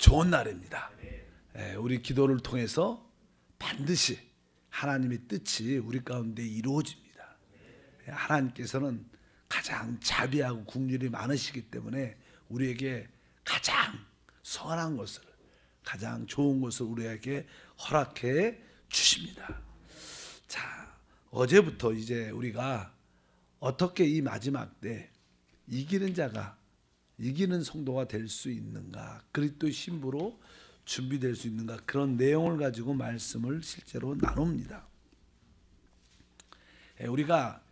좋은 날입니다. 우리 기도를 통해서 반드시 하나님의 뜻이 우리 가운데 이루어집니다. 하나님께서는 가장 자비하고 긍휼이 많으시기 때문에 우리에게 가장 선한 것을, 가장 좋은 것을 우리에게 허락해 주십니다. 자, 어제부터 이제 우리가 어떻게 이 마지막 때 이기는 자가, 이기는 성도가 될 수 있는가, 그리스도의 신부로 준비될 수 있는가, 그런 내용을 가지고 말씀을 실제로 나눕니다. 우리가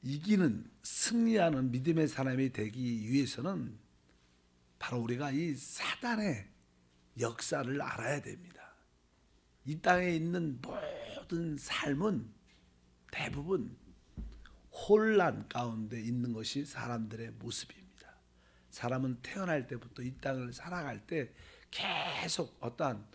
이기는, 승리하는 믿음의 사람이 되기 위해서는 바로 우리가 이 사단의 역사를 알아야 됩니다. 이 땅에 있는 모든 삶은 대부분 혼란 가운데 있는 것이 사람들의 모습입니다. 사람은 태어날 때부터 이 땅을 살아갈 때 계속 어떠한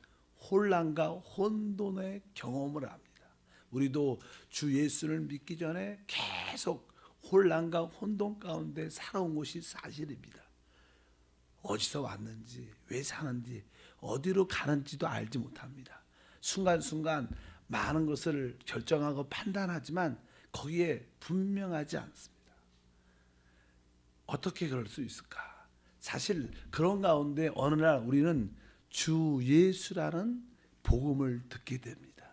혼란과 혼돈의 경험을 합니다. 우리도 주 예수를 믿기 전에 계속 혼란과 혼돈 가운데 살아온 것이 사실입니다. 어디서 왔는지, 왜 사는지, 어디로 가는지도 알지 못합니다. 순간순간 많은 것을 결정하고 판단하지만 거기에 분명하지 않습니다. 어떻게 그럴 수 있을까? 사실 그런 가운데 어느 날 우리는 주 예수라는 복음을 듣게 됩니다.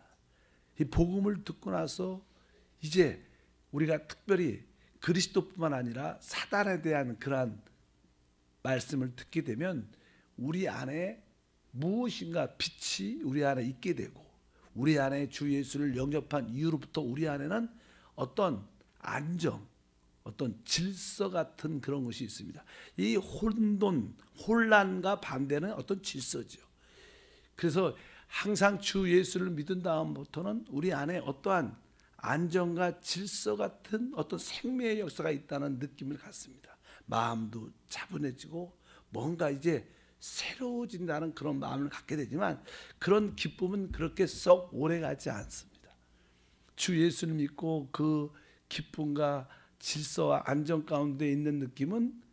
이 복음을 듣고 나서 이제 우리가 특별히 그리스도뿐만 아니라 사단에 대한 그러한 말씀을 듣게 되면 우리 안에 무엇인가 빛이 우리 안에 있게 되고, 우리 안에 주 예수를 영접한 이후로부터 우리 안에는 어떤 안정, 어떤 질서 같은 그런 것이 있습니다. 이 혼돈, 혼란과 반대는 어떤 질서죠. 그래서 항상 주 예수를 믿은 다음부터는 우리 안에 어떠한 안정과 질서 같은 어떤 생명의 역사가 있다는 느낌을 갖습니다. 마음도 차분해지고 뭔가 이제 새로워진다는 그런 마음을 갖게 되지만 그런 기쁨은 그렇게 썩 오래가지 않습니다. 주 예수를 믿고 그 기쁨과 질서와 안정 가운데 있는 느낌은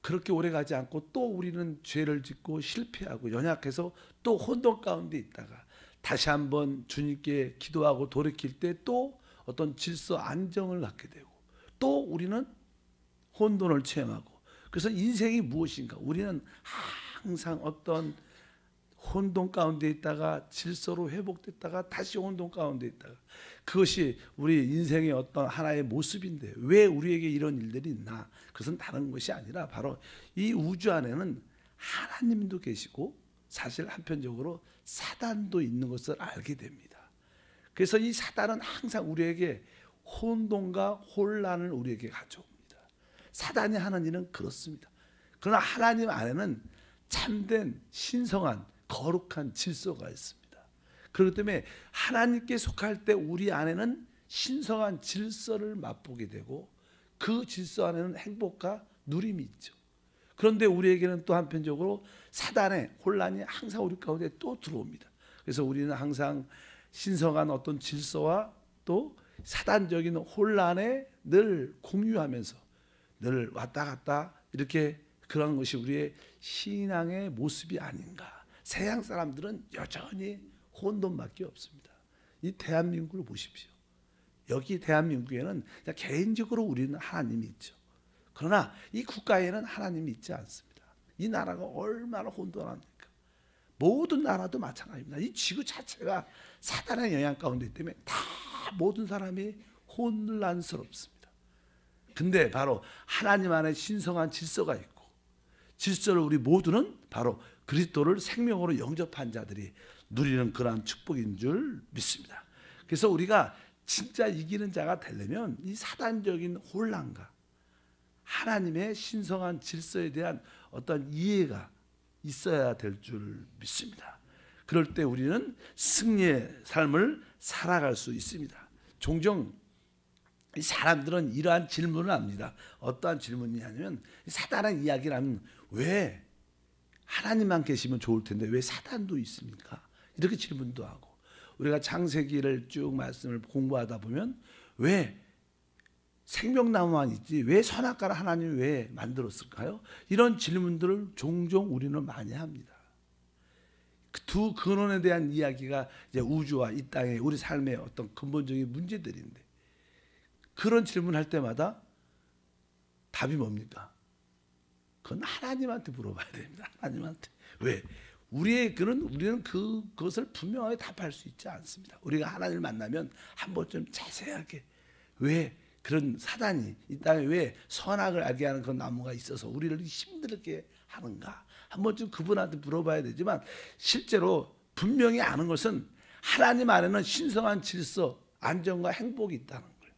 그렇게 오래가지 않고 또 우리는 죄를 짓고 실패하고 연약해서 또 혼돈 가운데 있다가 다시 한번 주님께 기도하고 돌이킬 때 또 어떤 질서 안정을 갖게 되고 또 우리는 혼돈을 체험하고, 그래서 인생이 무엇인가? 우리는 항상 어떤 혼돈 가운데 있다가 질서로 회복됐다가 다시 혼돈 가운데 있다가, 그것이 우리 인생의 어떤 하나의 모습인데 왜 우리에게 이런 일들이 있나? 그것은 다른 것이 아니라 바로 이 우주 안에는 하나님도 계시고 사실 한편적으로 사단도 있는 것을 알게 됩니다. 그래서 이 사단은 항상 우리에게 혼돈과 혼란을 우리에게 가져옵니다. 사단이 하는 일은 그렇습니다. 그러나 하나님 안에는 참된 신성한 거룩한 질서가 있습니다. 그렇기 때문에 하나님께 속할 때 우리 안에는 신성한 질서를 맛보게 되고 그 질서 안에는 행복과 누림이 있죠. 그런데 우리에게는 또 한편적으로 사단의 혼란이 항상 우리 가운데 또 들어옵니다. 그래서 우리는 항상 신성한 어떤 질서와 또 사단적인 혼란에 늘 공유하면서 늘 왔다 갔다 이렇게, 그런 것이 우리의 신앙의 모습이 아닌가. 세상 사람들은 여전히 혼돈밖에 없습니다. 이 대한민국을 보십시오. 여기 대한민국에는 개인적으로 우리는 하나님이 있죠. 그러나 이 국가에는 하나님이 있지 않습니다. 이 나라가 얼마나 혼돈합니까? 모든 나라도 마찬가지입니다. 이 지구 자체가 사단의 영향 가운데 있기 때문에 다 모든 사람이 혼란스럽습니다. 근데 바로 하나님 안에 신성한 질서가 있고, 질서를 우리 모두는 바로 그리스도를 생명으로 영접한 자들이 누리는 그러한 축복인 줄 믿습니다. 그래서 우리가 진짜 이기는 자가 되려면 이 사단적인 혼란과 하나님의 신성한 질서에 대한 어떤 이해가 있어야 될 줄 믿습니다. 그럴 때 우리는 승리의 삶을 살아갈 수 있습니다. 종종 사람들은 이러한 질문을 합니다. 어떠한 질문이냐면, 사단의 이야기라면 왜 하나님만 계시면 좋을 텐데 왜 사단도 있습니까? 이렇게 질문도 하고, 우리가 창세기를 쭉 말씀을 공부하다 보면 왜 생명나무만 있지 왜 선악과를 하나님이 왜 만들었을까요? 이런 질문들을 종종 우리는 많이 합니다. 그 두 근원에 대한 이야기가 이제 우주와 이 땅의 우리 삶의 어떤 근본적인 문제들인데, 그런 질문할 때마다 답이 뭡니까? 그건 하나님한테 물어봐야 됩니다. 하나님한테. 왜? 우리는 그것을 분명하게 답할 수 있지 않습니다. 우리가 하나님을 만나면 한 번쯤 자세하게, 왜 그런 사단이 이 땅에 왜 선악을 알게 하는 그런 나무가 있어서 우리를 힘들게 하는가, 한 번쯤 그분한테 물어봐야 되지만, 실제로 분명히 아는 것은 하나님 안에는 신성한 질서, 안정과 행복이 있다는 거예요.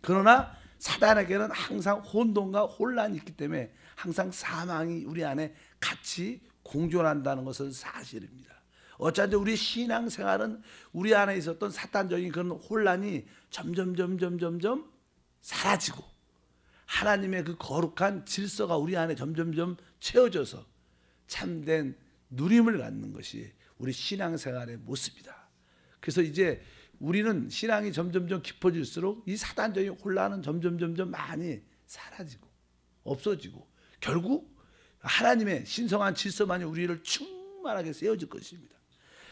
그러나 사단에게는 항상 혼돈과 혼란이 있기 때문에 항상 사망이 우리 안에 같이 공존한다는 것은 사실입니다. 어쩐지 우리 신앙생활은 우리 안에 있었던 사탄적인 그런 혼란이 점점 사라지고, 하나님의 그 거룩한 질서가 우리 안에 점점 채워져서 참된 누림을 갖는 것이 우리 신앙생활의 모습이다. 그래서 이제 우리는 신앙이 점점 깊어질수록 이 사단적인 혼란은 점점 많이 사라지고 없어지고, 결국 하나님의 신성한 질서만이 우리를 충만하게 세워질 것입니다.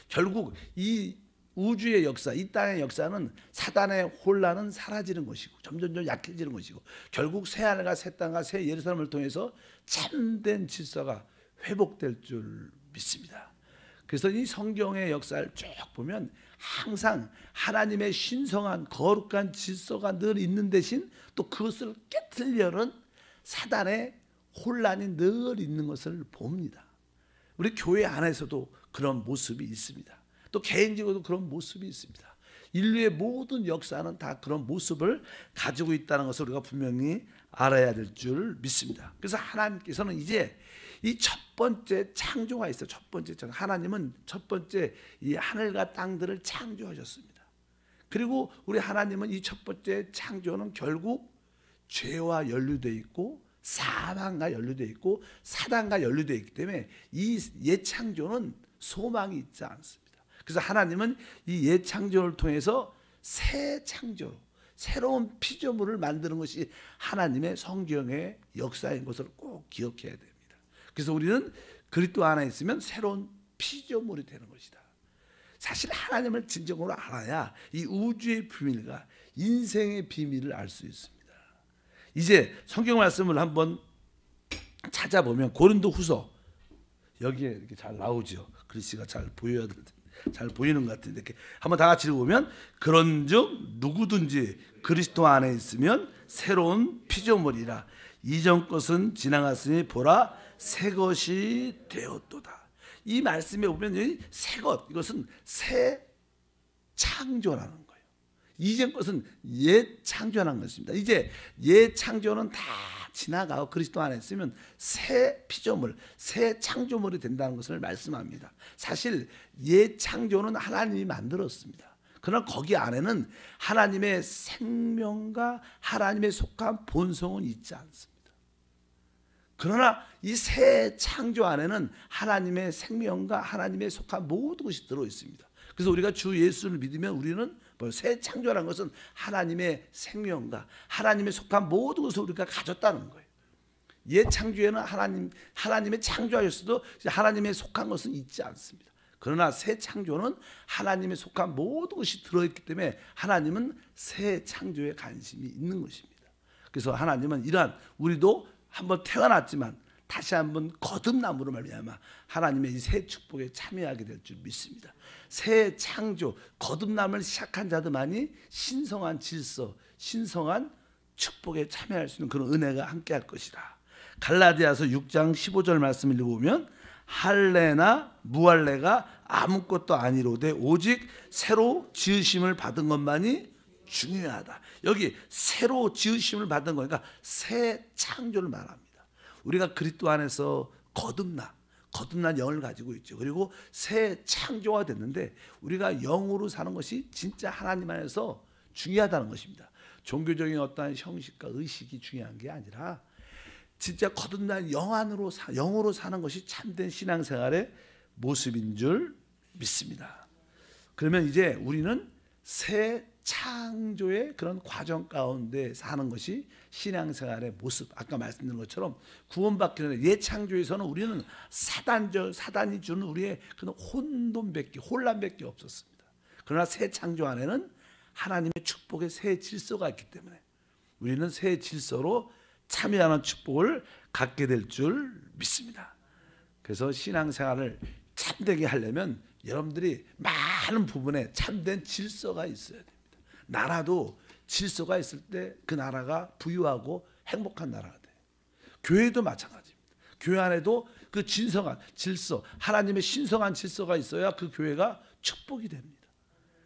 결국 이 우주의 역사, 이 땅의 역사는 사단의 혼란은 사라지는 것이고 점점 약해지는 것이고, 결국 새 하늘과 새 땅과 새 예루살렘을 통해서 참된 질서가 회복될 줄 믿습니다. 그래서 이 성경의 역사를 쭉 보면 항상 하나님의 신성한 거룩한 질서가 늘 있는 대신 또 그것을 깨트리려는 사단의 혼란이 늘 있는 것을 봅니다. 우리 교회 안에서도 그런 모습이 있습니다. 또 개인적으로도 그런 모습이 있습니다. 인류의 모든 역사는 다 그런 모습을 가지고 있다는 것을 우리가 분명히 알아야 될 줄 믿습니다. 그래서 하나님께서는 이제 이 첫 번째 창조가 있어요. 첫 번째 창조. 하나님은 첫 번째 이 하늘과 땅들을 창조하셨습니다. 그리고 우리 하나님은 이 첫 번째 창조는 결국 죄와 연루되어 있고 사망과 연루되어 있고 사단과 연루되어 있기 때문에 이 옛 창조는 소망이 있지 않습니다. 그래서 하나님은 이 옛 창조를 통해서 새 창조로 새로운 피조물을 만드는 것이 하나님의 성경의 역사인 것을 꼭 기억해야 됩니다. 그래서 우리는 그리스도 안에 있으면 새로운 피조물이 되는 것이다. 사실 하나님을 진정으로 알아야 이 우주의 비밀과 인생의 비밀을 알 수 있습니다. 이제 성경 말씀을 한번 찾아보면 고린도후서, 여기에 이렇게 잘 나오죠. 글씨가 잘 보여야 되는데, 잘 보이는 것 같은데, 이렇게 한번 다 같이 읽어보면, 그런즉 누구든지 그리스도 안에 있으면 새로운 피조물이라, 이전 것은 지나갔으니 보라 새 것이 되었도다. 이 말씀에 보면 새 것, 이것은 새 창조라는 거예요. 이전 것은 옛 창조라는 것입니다. 이제 옛 창조는 다 지나가고 그리스도 안에 있으면 새 피조물, 새 창조물이 된다는 것을 말씀합니다. 사실 옛 창조는 하나님이 만들었습니다. 그러나 거기 안에는 하나님의 생명과 하나님의 속한 본성은 있지 않습니다. 그러나 이 새 창조 안에는 하나님의 생명과 하나님의 속한 모든 것이 들어있습니다. 그래서 우리가 주 예수를 믿으면 우리는 새 창조라는 것은 하나님의 생명과 하나님의 속한 모든 것을 우리가 가졌다는 거예요. 옛 창조에는 하나님의 창조하셨어도 하나님의 속한 것은 있지 않습니다. 그러나 새 창조는 하나님의 속한 모든 것이 들어있기 때문에 하나님은 새 창조에 관심이 있는 것입니다. 그래서 하나님은 이러한, 우리도 한번 태어났지만 다시 한번 거듭남으로 말미암아 하나님의 이 새 축복에 참여하게 될 줄 믿습니다. 새 창조, 거듭남을 시작한 자들만이 신성한 질서, 신성한 축복에 참여할 수 있는 그런 은혜가 함께할 것이다. 갈라디아서 6장 15절 말씀을 읽어보면, 할례나 무할례가 아무것도 아니로되 오직 새로 지으심을 받은 것만이 중요하다. 여기 새로 지으심을 받은 거니까 새 창조를 말합니다. 우리가 그리스도 안에서 거듭난 영을 가지고 있죠. 그리고 새 창조가 됐는데 우리가 영으로 사는 것이 진짜 하나님 안에서 중요하다는 것입니다. 종교적인 어떠한 형식과 의식이 중요한 게 아니라 진짜 거듭난 영으로 사는 것이 참된 신앙생활의 모습인 줄 믿습니다. 그러면 이제 우리는 새 창조의 그런 과정 가운데 사는 것이 신앙생활의 모습. 아까 말씀드린 것처럼 구원받기 전에 옛 창조에서는 우리는 사단이 주는 우리의 그런 혼란밖에 없었습니다. 그러나 새 창조 안에는 하나님의 축복의 새 질서가 있기 때문에 우리는 새 질서로 참여하는 축복을 갖게 될 줄 믿습니다. 그래서 신앙생활을 참되게 하려면 여러분들이 많은 부분에 참된 질서가 있어야 됩니다. 나라도 질서가 있을 때 그 나라가 부유하고 행복한 나라가 돼요. 교회도 마찬가지입니다. 교회 안에도 그 진성한 질서, 하나님의 신성한 질서가 있어야 그 교회가 축복이 됩니다.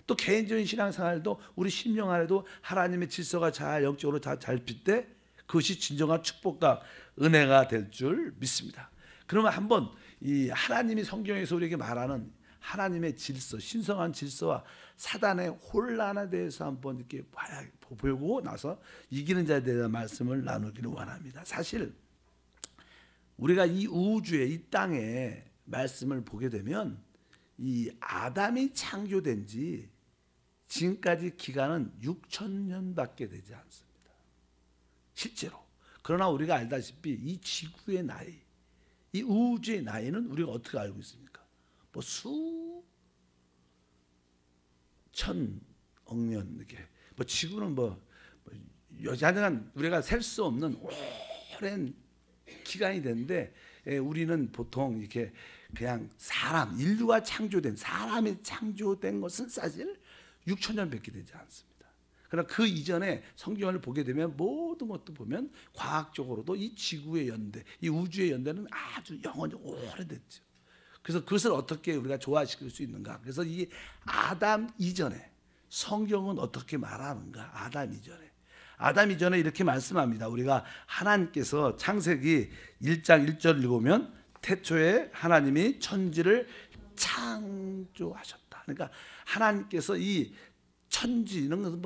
또 개인적인 신앙생활도 우리 심령 안에도 하나님의 질서가 잘 영적으로 잘 잡힐 때 그것이 진정한 축복과 은혜가 될 줄 믿습니다. 그러면 한번 이 하나님이 성경에서 우리에게 말하는 하나님의 질서, 신성한 질서와 사단의 혼란에 대해서 한번 이렇게 보고 나서 이기는 자에 대한 말씀을 나누기를 원합니다. 사실 우리가 이 우주에, 이 땅에 말씀을 보게 되면 이 아담이 창조된 지 지금까지 기간은 6,000년밖에 되지 않습니다. 실제로. 그러나 우리가 알다시피 이 지구의 나이, 이 우주의 나이는 우리가 어떻게 알고 있습니까? 뭐 수천억 년 이렇게. 뭐 지구는 여자는 우리가 셀 수 없는 오랜 기간이 되는데 우리는 보통 이렇게 그냥 인류가 창조된 사람이 창조된 것은 사실 6,000년밖에 되지 않습니다. 그러나 그 이전에 성경을 보게 되면 모든 것도 보면 과학적으로도 이 지구의 연대, 이 우주의 연대는 아주 영원히 오래됐죠. 그래서 그것을 어떻게 우리가 조화시킬 수 있는가? 그래서 이 아담 이전에 성경은 어떻게 말하는가? 아담 이전에 이렇게 말씀합니다. 우리가 하나님께서 창세기 1장 1절을 읽으면 태초에 하나님이 천지를 창조하셨다. 그러니까 하나님께서 이 천지 이런 것은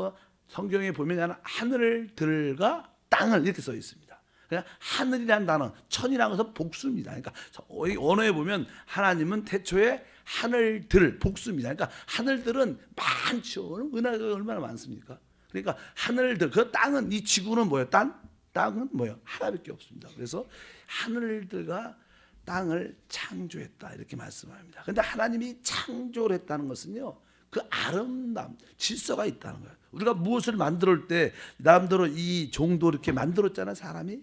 성경에 보면 하늘들과 땅을 이렇게 써 있습니다. 그냥 하늘이라는 단어, 천이라는 것은 복수입니다. 그러니까 언어에 보면 하나님은 태초에 하늘들, 복수입니다. 그러니까 하늘들은 많죠. 은하가 얼마나 많습니까? 그러니까 하늘들, 그 땅은, 이 지구는 뭐예요? 땅은 뭐예요? 하나밖에 없습니다. 그래서 하늘들과 땅을 창조했다 이렇게 말씀합니다. 그런데 하나님이 창조를 했다는 것은요, 그 아름다움, 질서가 있다는 거예요. 우리가 무엇을 만들 때 남대로 이 정도 이렇게 만들었잖아요. 사람이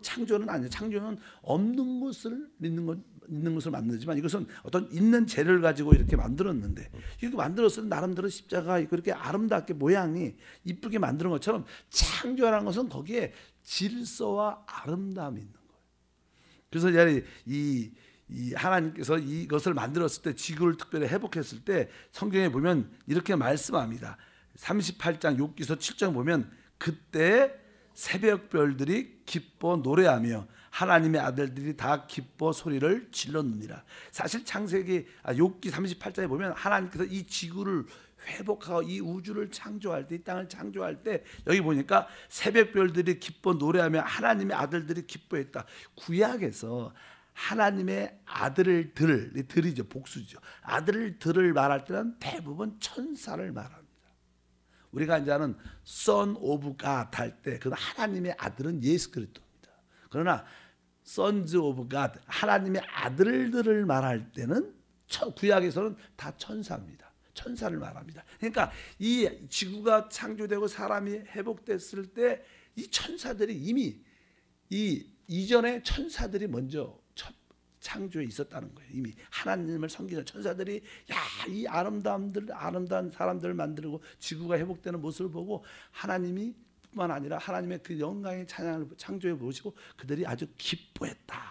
창조는 아니에요. 창조는 없는 것을 있는 것을 만들지만 이것은 어떤 있는 재료를 가지고 이렇게 만들었는데, 이렇게 만들었을 때 나름대로 십자가 이렇게 아름답게 모양이 이쁘게 만드는 것처럼 창조라는 것은 거기에 질서와 아름다움이 있는 거예요. 그래서 이 하나님께서 이것을 만들었을 때, 지구를 특별히 회복했을 때 성경에 보면 이렇게 말씀합니다. 38장 욥기서 7장 보면 그때 새벽별들이 기뻐 노래하며 하나님의 아들들이 다 기뻐 소리를 질렀느니라. 사실 욥기 38장에 보면 하나님께서 이 지구를 회복하고 이 우주를 창조할 때, 이 땅을 창조할 때 여기 보니까 새벽별들이 기뻐 노래하며 하나님의 아들들이 기뻐했다. 구약에서 하나님의 들이죠, 복수죠. 아들들을 말할 때는 대부분 천사를 말합니다. 우리가 이제 하는 Son of God 할 때, 그 하나님의 아들은 예수 그리스도입니다. 그러나 Sons of God, 하나님의 아들들을 말할 때는 구약에서는 다 천사입니다. 천사를 말합니다. 그러니까 이 지구가 창조되고 사람이 회복됐을 때 이 천사들이 이미 이전에 천사들이 먼저 창조에 있었다는 거예요. 이미 하나님을 섬기는 천사들이 이 아름다운 사람들을 만들고 지구가 회복되는 모습을 보고 하나님이 뿐만 아니라 하나님의 그 영광의 찬양을 창조해 보시고 그들이 아주 기뻐했다,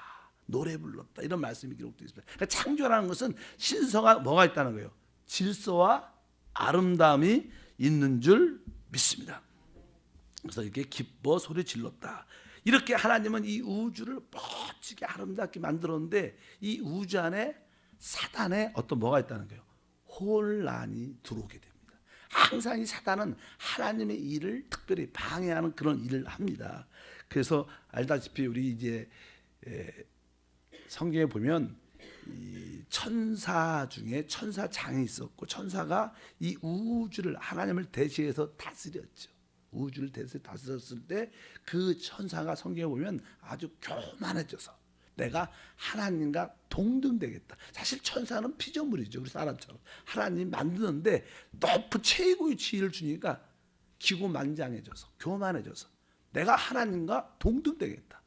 노래 불렀다, 이런 말씀이 기록되어 있습니다. 그러니까 창조라는 것은 신성한 뭐가 있다는 거예요. 질서와 아름다움이 있는 줄 믿습니다. 그래서 이렇게 기뻐 소리 질렀다. 이렇게 하나님은 이 우주를 멋지게 아름답게 만들었는데 이 우주 안에 사단의 뭐가 있다는 거예요. 혼란이 들어오게 됩니다. 항상 이 사단은 하나님의 일을 특별히 방해하는 그런 일을 합니다. 그래서 알다시피 우리 이제 성경에 보면 이 천사 중에 천사장이 있었고 천사가 이 우주를 하나님을 대신해서 다스렸죠. 우주를 대신해서 다스렸을 때 그 천사가 성경에 보면 아주 교만해져서 내가 하나님과 동등되겠다. 사실 천사는 피조물이죠. 우리 사람처럼 하나님 만드는데 높은 최고의 지위를 주니까 기고만장해져서 교만해져서 내가 하나님과 동등되겠다.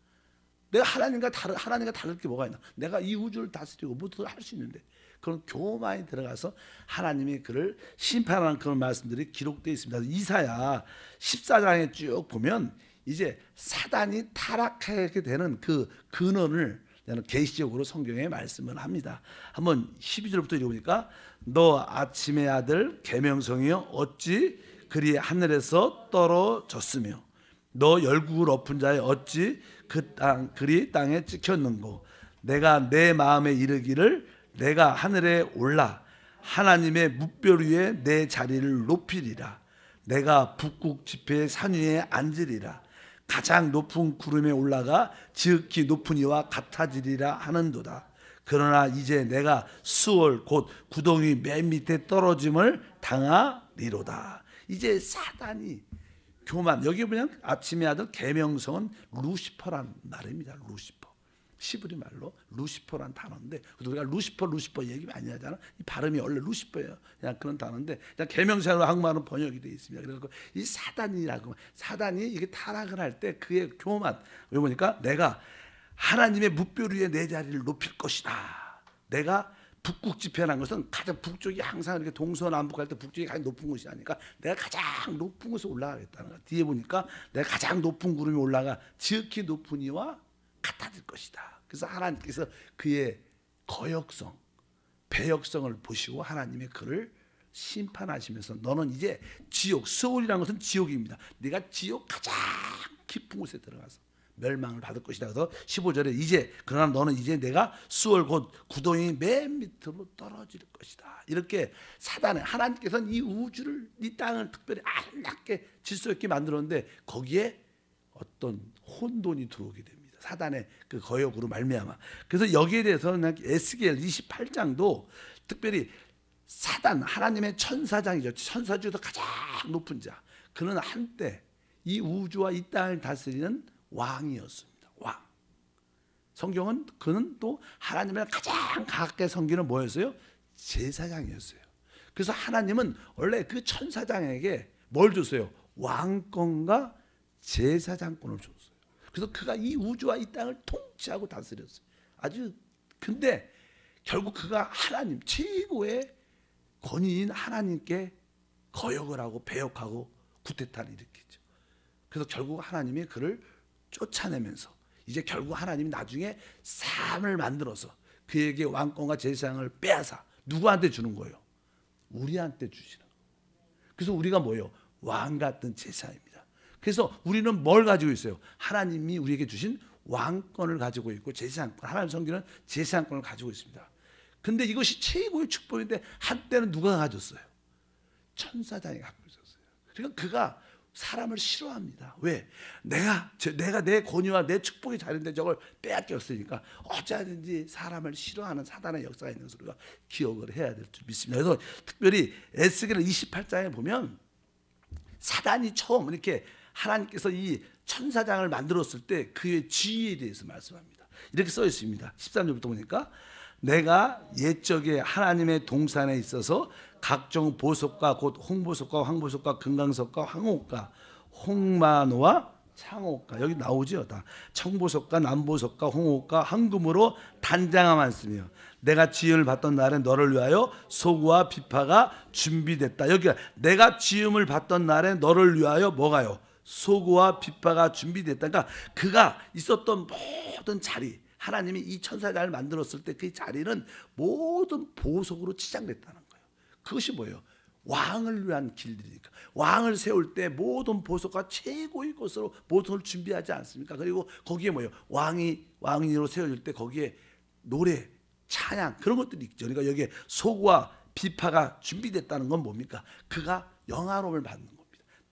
내가 하나님과 다를 게 뭐가 있나? 내가 이 우주를 다스리고 모두 할 수 있는데 그런 교만이 들어가서 하나님이 그를 심판하는 그런 말씀들이 기록되어 있습니다. 이사야 14장에 쭉 보면 이제 사단이 타락하게 되는 그 근원을 계시적으로 성경에 말씀을 합니다. 한번 12절부터 읽어보니까 너 아침의 아들 계명성이여 어찌 그리 하늘에서 떨어졌으며 너 열국을 엎은 자여 어찌 그리 땅에 찍혔는고 내가 내 마음에 이르기를 내가 하늘에 올라 하나님의 뭇별 위에 내 자리를 높이리라. 내가 북극 지폐의 산 위에 앉으리라. 가장 높은 구름에 올라가 지극히 높은 이와 같아지리라 하는도다. 그러나 이제 내가 수월 곧 구덩이 맨 밑에 떨어짐을 당하리로다. 이제 사단이 교만, 여기 보면 아침의 아들 계명성은 루시퍼란 말입니다. 루시퍼. 시브리 말로 루시퍼란 단어인데 우리가 루시퍼 얘기 많이 하잖아. 이 발음이 원래 루시퍼예요. 그냥 그런 단어인데 그냥 계명성으로 한국말은 번역이 되어 있습니다. 그래서 이 사단이 이게 타락을 할 때 그의 교만. 여기 보니까 내가 하나님의 뭇별 위에 내 자리를 높일 것이다. 내가 북극 지폐라는 것은 가장 북쪽이 항상 이렇게 동서남북 할 때 북쪽이 가장 높은 곳이 아니까 내가 가장 높은 곳에 올라가겠다는 거야. 뒤에 보니까 내가 가장 높은 구름에 올라가 지극히 높은 이와 같아질 것이다. 그래서 하나님께서 그의 거역성, 배역성을 보시고 하나님의 그를 심판하시면서 너는 이제 지옥, 스올이라는 것은 지옥입니다. 네가 지옥 가장 깊은 곳에 들어가서 멸망을 받을 것이다. 그래서 15절에 이제 그러나 너는 이제 내가 수월 곧 구덩이 맨 밑으로 떨어질 것이다. 이렇게 사단은 하나님께서는 이 우주를 이 땅을 특별히 아름답게 질서 있게 만들었는데 거기에 어떤 혼돈이 들어오게 됩니다. 사단의 그 거역으로 말미암아. 그래서 여기에 대해서는 에스겔 28장도 특별히 사단 하나님의 천사장이죠. 천사 중에서 가장 높은 자. 그는 한때 이 우주와 이 땅을 다스리는 왕이었습니다. 왕. 성경은 그는 또 하나님을 가장 가깝게 섬기는 뭐였어요? 제사장이었어요. 그래서 하나님은 원래 그 천사장에게 뭘 줬어요? 왕권과 제사장권을 줬어요. 그래서 그가 이 우주와 이 땅을 통치하고 다스렸어요. 아주 근데 결국 그가 하나님 최고의 권위인 하나님께 거역을 하고 배역하고 구태타를 일으키죠. 그래서 결국 하나님이 그를 쫓아내면서 이제 결국 하나님이 나중에 삶을 만들어서 그에게 왕권과 제사장을 빼앗아 누구한테 주는 거예요? 우리한테 주시는 거예요. 그래서 우리가 뭐예요? 왕 같은 제사입니다. 그래서 우리는 뭘 가지고 있어요? 하나님이 우리에게 주신 왕권을 가지고 있고 제사장권, 하나님 섬기는 제사장권을 가지고 있습니다. 근데 이것이 최고의 축복인데 한때는 누가 가졌어요? 천사장이 갖고 있었어요. 그러니까 그가 사람을 싫어합니다. 왜? 내가 내 권위와 내 축복의 자리인데 저걸 빼앗겼으니까 어쩌든지 사람을 싫어하는 사단의 역사가 있는 것을 우리가 기억을 해야 될 줄 믿습니다. 그래서 특별히 에스겔 28장에 보면 사단이 처음 이렇게 하나님께서 이 천사장을 만들었을 때 그의 지위에 대해서 말씀합니다. 이렇게 써 있습니다. 13절부터 보니까 내가 옛적에 하나님의 동산에 있어서 각종 보석과 곧 홍보석과 황보석과 금강석과 황옥과 홍마노와 창옥과 여기 나오죠. 다 청보석과 남보석과 홍옥과 황금으로 단장함았으며 내가 지음을 받던 날에 너를 위하여 소구와 비파가 준비됐다. 여기가 내가 지음을 받던 날에 너를 위하여 뭐가요? 소구와 비파가 준비됐다. 그러니까 그가 있었던 모든 자리, 하나님이 이 천사장을 만들었을 때 그 자리는 모든 보석으로 치장됐다는 거예요. 그것이 뭐예요? 왕을 위한 길들이니까. 왕을 세울 때 모든 보석과 최고의 것으로 모든 걸 준비하지 않습니까? 그리고 거기에 뭐예요? 왕으로 세워질 때 거기에 노래, 찬양 그런 것들이 있죠. 그러니까 여기에 소구와 비파가 준비됐다는 건 뭡니까? 그가 영화로움을 받는 겁니다.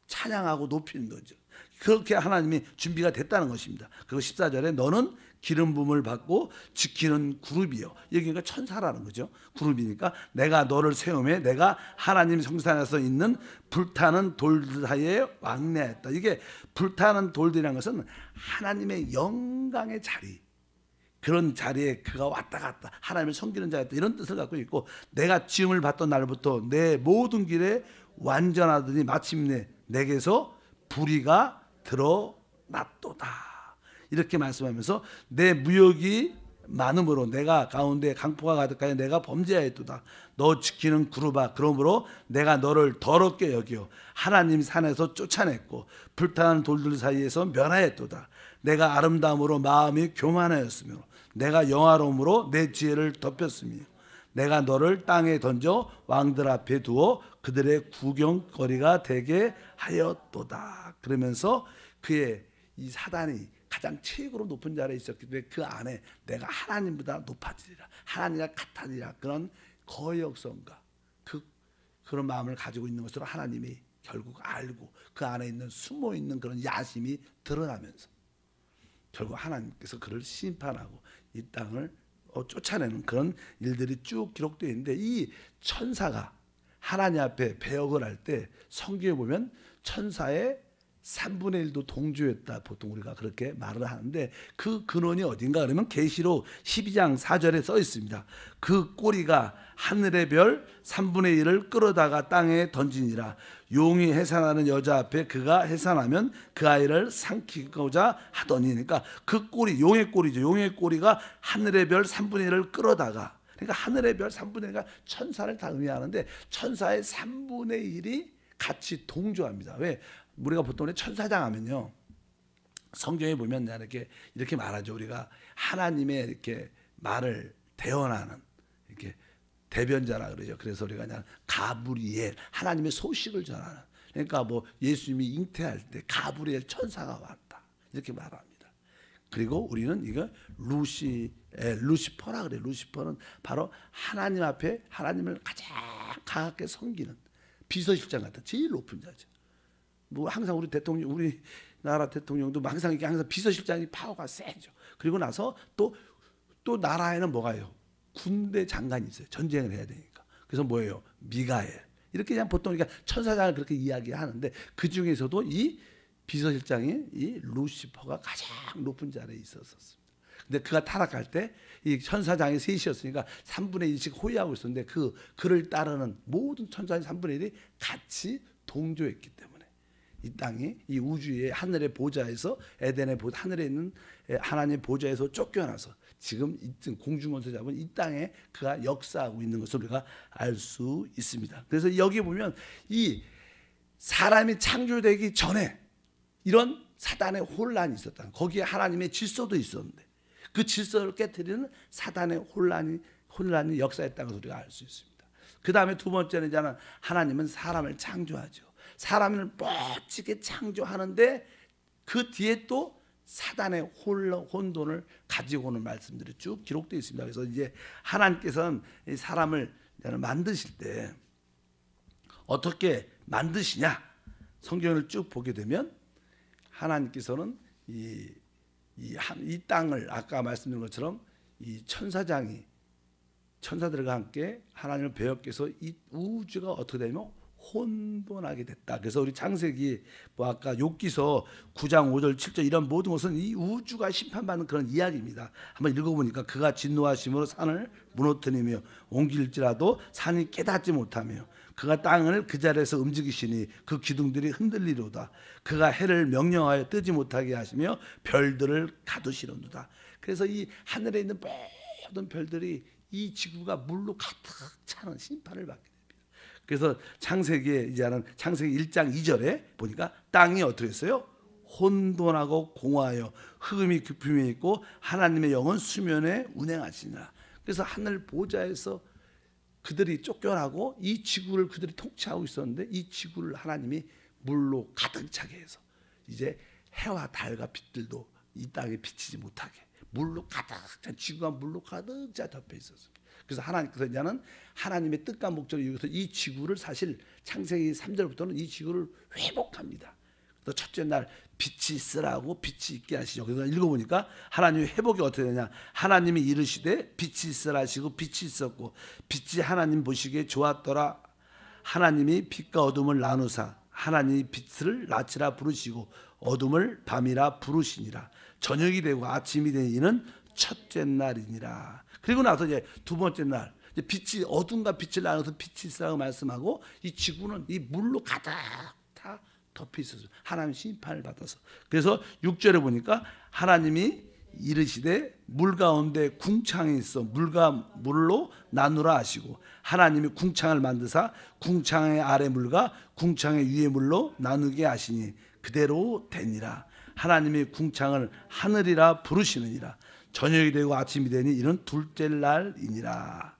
찬양하고 높이는 거죠. 그렇게 하나님이 준비가 됐다는 것입니다. 그리고 14절에 너는 기름 부음을 받고 지키는 그룹이요. 여기가 천사라는 거죠. 그룹이니까 내가 너를 세우며 내가 하나님 성산에서 있는 불타는 돌들 사이에 왕래했다. 이게 불타는 돌들이라는 것은 하나님의 영광의 자리, 그런 자리에 그가 왔다 갔다 하나님을 섬기는 자였다, 이런 뜻을 갖고 있고, 내가 지음을 받던 날부터 내 모든 길에 완전하더니 마침내 내게서 불의가 드러났도다. 이렇게 말씀하면서 내 무역이 많음으로 내가 가운데 강포가 가득하여 내가 범죄하였도다. 너 지키는 그룹아, 그러므로 내가 너를 더럽게 여겨 하나님 산에서 쫓아냈고 불타는 돌들 사이에서 멸하였도다. 내가 아름다움으로 마음이 교만하였으며 내가 영화로움으로 내 지혜를 덮였으며 내가 너를 땅에 던져 왕들 앞에 두어 그들의 구경거리가 되게 하였도다. 그러면서 그의 이 사단이 가장 최고로 높은 자리에 있었기 때문에 그 안에 내가 하나님보다 높아지리라, 하나님과 같아지리라, 그런 거역성과 그런 마음을 가지고 있는 것으로 하나님이 결국 알고 그 안에 있는 숨어있는 그런 야심이 드러나면서 결국 하나님께서 그를 심판하고 이 땅을 쫓아내는 그런 일들이 쭉 기록되어 있는데, 이 천사가 하나님 앞에 배역을 할 때 성경에 보면 천사의 3분의 1도 동조했다, 보통 우리가 그렇게 말을 하는데, 그 근원이 어딘가 그러면 계시록 12장 4절에 써 있습니다. 그 꼬리가 하늘의 별 3분의 1을 끌어다가 땅에 던지니라. 용이 해산하는 여자 앞에 그가 해산하면 그 아이를 삼키고자 하더니, 그러니까 그 꼬리, 용의 꼬리죠. 용의 꼬리가 하늘의 별 3분의 1을 끌어다가, 그러니까 하늘의 별 3분의 1가 천사를 다 의미하는데 천사의 3분의 1이 같이 동조합니다. 왜? 우리가 보통 천사장 하면요, 성경에 보면 이렇게 말하죠. 우리가 하나님의 이렇게 말을 대언하는 이렇게 대변자라 그러죠. 그래서 우리가 그냥 가브리엘, 하나님의 소식을 전하는, 그러니까 뭐 예수님이 잉태할 때 가브리엘 천사가 왔다, 이렇게 말합니다. 그리고 우리는 이거 루시퍼라 그래요. 루시퍼는 바로 하나님 앞에 하나님을 가장 가깝게 섬기는 비서실장 같은 제일 높은 자죠. 뭐 항상 우리나라 대통령도 항상 이게 항상 비서실장이 파워가 세죠. 그리고 나서 또 나라에는 뭐가요? 군대 장관이 있어요. 전쟁을 해야 되니까. 그래서 뭐예요? 미가엘. 이렇게 그냥 보통 그러니까 천사장을 그렇게 이야기하는데, 그 중에서도 이 비서실장이 이 루시퍼가 가장 높은 자리에 있었습니다. 근데 그가 타락할 때 이 천사장이 셋이었으니까 3분의 1씩 호위하고 있었는데 그를 따르는 모든 천사의 3분의 1이 같이 동조했기 때문에 이 땅이 이 우주의 하늘의 보좌에서 에덴의 하늘에 있는 하나님의 보좌에서 쫓겨나서 지금 공중원소 잡은 이 땅에 그가 역사하고 있는 것을 우리가 알 수 있습니다. 그래서 여기 보면 이 사람이 창조되기 전에 이런 사단의 혼란이 있었다. 거기에 하나님의 질서도 있었는데 그 질서를 깨뜨리는 사단의 혼란이 역사했다는 것을 우리가 알 수 있습니다. 그 다음에 두 번째는 하나님은 사람을 창조하죠. 사람을 멋지게 창조하는데 그 뒤에 또 사단의 혼돈을 가지고 오는 말씀들이 쭉 기록되어 있습니다. 그래서 이제 하나님께서는 사람을 만드실 때 어떻게 만드시냐, 성경을 쭉 보게 되면 하나님께서는 이 땅을 아까 말씀드린 것처럼 이 천사들과 함께 하나님을 배역해서 이 우주가 어떻게 되면 혼돈하게 됐다. 그래서 우리 창세기 아까 욥기서 9장 5절 7절 이런 모든 것은 이 우주가 심판받는 그런 이야기입니다. 한번 읽어보니까 그가 진노하심으로 산을 무너뜨리며 옮길지라도 산이 깨닫지 못하며 그가 땅을 그 자리에서 움직이시니 그 기둥들이 흔들리로다. 그가 해를 명령하여 뜨지 못하게 하시며 별들을 가두시려노다. 그래서 이 하늘에 있는 모든 별들이 이 지구가 물로 가득 차는 심판을 받게 됩니다. 그래서 창세기 1장 2절에 보니까 땅이 어떻게 했어요? 혼돈하고 공허하여 흑음이 깊음에 있고 하나님의 영은 수면에 운행하시니라. 그래서 하늘 보좌에서 그들이 쫓겨나고 이 지구를 그들이 통치하고 있었는데 이 지구를 하나님이 물로 가득 차게 해서 이제 해와 달과 빛들도 이 땅에 비치지 못하게 물로 가득 찬, 지구가 물로 가득 차 덮여 있었습니다. 그래서 하나님께서 이제는 하나님의 뜻과 목적을 이루어서 이 지구를 사실 창세기 3절부터는 이 지구를 회복합니다. 그래서 첫째 날 빛이 있으라고 빛이 있게 하시죠. 그래서 읽어보니까 하나님의 회복이 어떻게 되냐. 하나님이 이르시되 빛이 있으라 하시고 빛이 있었고 빛이 하나님 보시기에 좋았더라. 하나님이 빛과 어둠을 나누사 하나님이 빛을 낮이라 부르시고 어둠을 밤이라 부르시니라. 저녁이 되고 아침이 되니 이는 첫째 날이니라. 그리고 나서 이제 두 번째 날 이제 빛이 어둠과 빛을 나눠서 빛이 있으라고 말씀하고 이 지구는 이 물로 가득 다 덮여 있었어요. 하나님 심판을 받아서. 그래서 6절에 보니까 하나님이 이르시되 물 가운데 궁창이 있어 물과 물로 나누라 하시고 하나님이 궁창을 만드사 궁창의 아래 물과 궁창의 위에 물로 나누게 하시니 그대로 되니라. 하나님이 궁창을 하늘이라 부르시느니라. 저녁이 되고 아침이 되니 이는 둘째 날이니라.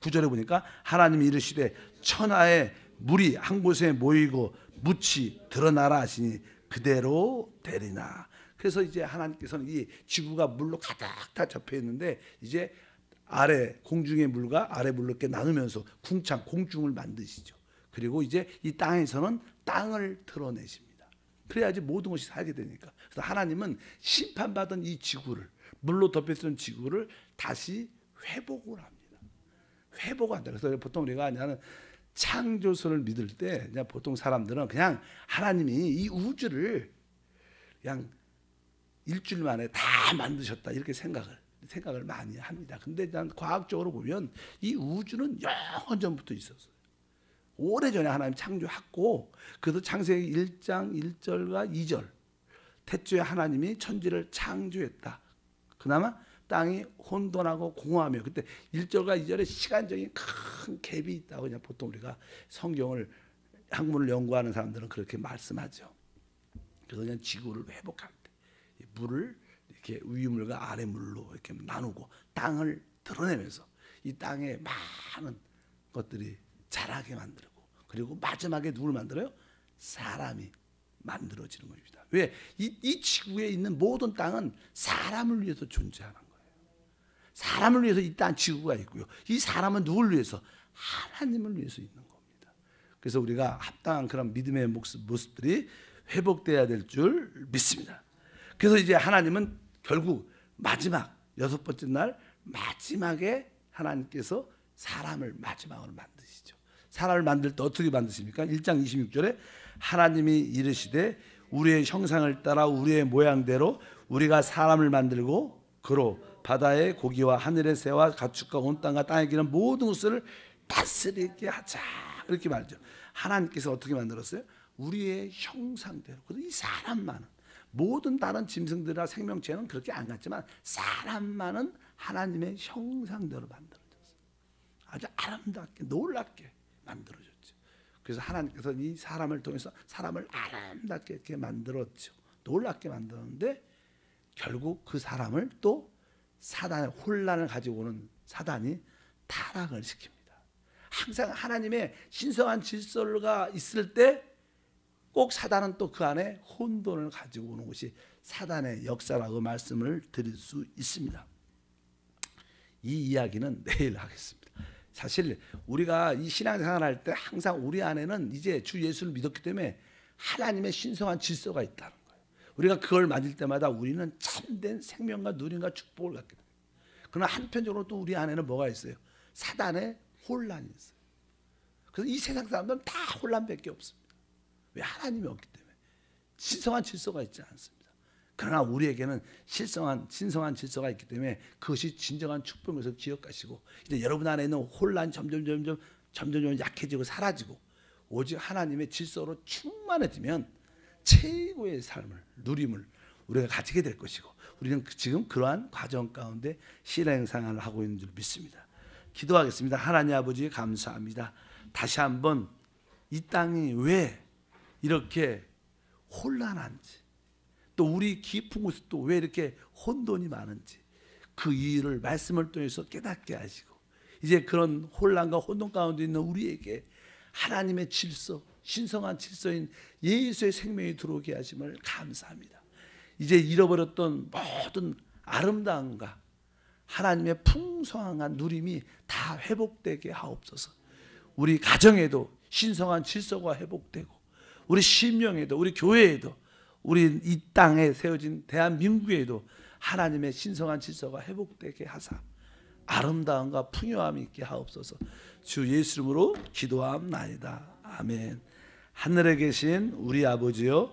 9절에 보니까 하나님이 이르시되 천하에 물이 한 곳에 모이고 묻이 드러나라 하시니 그대로 되리나. 그래서 이제 하나님께서는 이 지구가 물로 가득 다 접혀 있는데 이제 아래 공중의 물과 아래 물로 이렇게 나누면서 궁창 공중을 만드시죠. 그리고 이제 이 땅에서는 땅을 드러내십니다. 그래야지 모든 것이 살게 되니까. 그래서 하나님은 심판받은 이 지구를 물로 덮여있던 지구를 다시 회복을 합니다. 회복한다. 그래서 보통 우리가 나는 창조설을 믿을 때 그냥 보통 사람들은 그냥 하나님이 이 우주를 그냥 일주일 만에 다 만드셨다 이렇게 생각을 많이 합니다. 근데 난 과학적으로 보면 이 우주는 영원 전부터 있었어요. 오래전에 하나님 창조했고 그래서 창세기 1장 1절과 2절 태초에 하나님이 천지를 창조했다. 그나마 땅이 혼돈하고 공허하며 그때 1절과 2절에 시간적인 큰 갭이 있다고 그냥 보통 우리가 성경을 학문을 연구하는 사람들은 그렇게 말씀하죠. 그래서 그냥 지구를 회복합니다. 물을 이렇게 위물과 아래물로 이렇게 나누고 땅을 드러내면서 이 땅에 많은 것들이 자라게 만들고 그리고 마지막에 누굴 만들어요? 사람이 만들어지는 겁니다. 왜? 이 지구에 있는 모든 땅은 사람을 위해서 존재하는 거예요. 사람을 위해서 이 땅 지구가 있고요. 이 사람은 누굴 위해서? 하나님을 위해서 있는 겁니다. 그래서 우리가 합당한 그런 믿음의 모습들이 회복돼야 될 줄 믿습니다. 그래서 이제 하나님은 결국 마지막 여섯 번째 날 마지막에 하나님께서 사람을 마지막으로 만드시죠. 사람을 만들 때 어떻게 만드십니까? 1장 26절에 하나님이 이르시되 우리의 형상을 따라 우리의 모양대로 우리가 사람을 만들고 그로 바다의 고기와 하늘의 새와 가축과 온 땅과 땅에 기는 모든 것을 다스리게 하자 이렇게 말이죠. 하나님께서 어떻게 만들었어요? 우리의 형상대로. 그래서 이 사람만은 모든 다른 짐승들이나 생명체는 그렇게 안 같지만 사람만은 하나님의 형상대로 만들어졌어요. 아주 아름답게 놀랍게 만들어졌죠. 그래서 하나님께서 이 사람을 통해서 사람을 아름답게 이렇게 만들었죠. 놀랍게 만들었는데 결국 그 사람을 또 사단의 혼란을 가지고 오는 사단이 타락을 시킵니다. 항상 하나님의 신성한 질서가 있을 때 꼭 사단은 또 그 안에 혼돈을 가지고 오는 것이 사단의 역사라고 말씀을 드릴 수 있습니다. 이 이야기는 내일 하겠습니다. 사실 우리가 이 신앙생활 할 때 항상 우리 안에는 이제 주 예수를 믿었기 때문에 하나님의 신성한 질서가 있다는 거예요. 우리가 그걸 맞을 때마다 우리는 참된 생명과 누림과 축복을 갖게 됩니다. 그러나 한편적으로 또 우리 안에는 뭐가 있어요? 사단의 혼란이 있어요. 그래서 이 세상 사람들은 다 혼란밖에 없습니다. 왜? 하나님이 없기 때문에 신성한 질서가 있지 않습니다. 그러나 우리에게는 신성한 질서가 있기 때문에 그것이 진정한 축복에서 기억하시고 이제 여러분 안에 있는 혼란이 점점 약해지고 사라지고 오직 하나님의 질서로 충만해지면 최고의 삶을 누림을 우리가 가지게 될 것이고 우리는 지금 그러한 과정 가운데 실행생활을 하고 있는 줄 믿습니다. 기도하겠습니다. 하나님 아버지 감사합니다. 다시 한번 이 땅이 왜 이렇게 혼란한지 또 우리 깊은 곳에 또 왜 이렇게 혼돈이 많은지 그 이유를 말씀을 통해서 깨닫게 하시고 이제 그런 혼란과 혼돈 가운데 있는 우리에게 하나님의 질서, 신성한 질서인 예수의 생명이 들어오게 하심을 감사합니다. 이제 잃어버렸던 모든 아름다움과 하나님의 풍성한 누림이 다 회복되게 하옵소서. 우리 가정에도 신성한 질서가 회복되고 우리 심령에도 우리 교회에도 우리 이 땅에 세워진 대한민국에도 하나님의 신성한 질서가 회복되게 하사 아름다움과 풍요함이 있게 하옵소서. 주 예수 이름으로 기도함나이다. 아멘. 하늘에 계신 우리 아버지요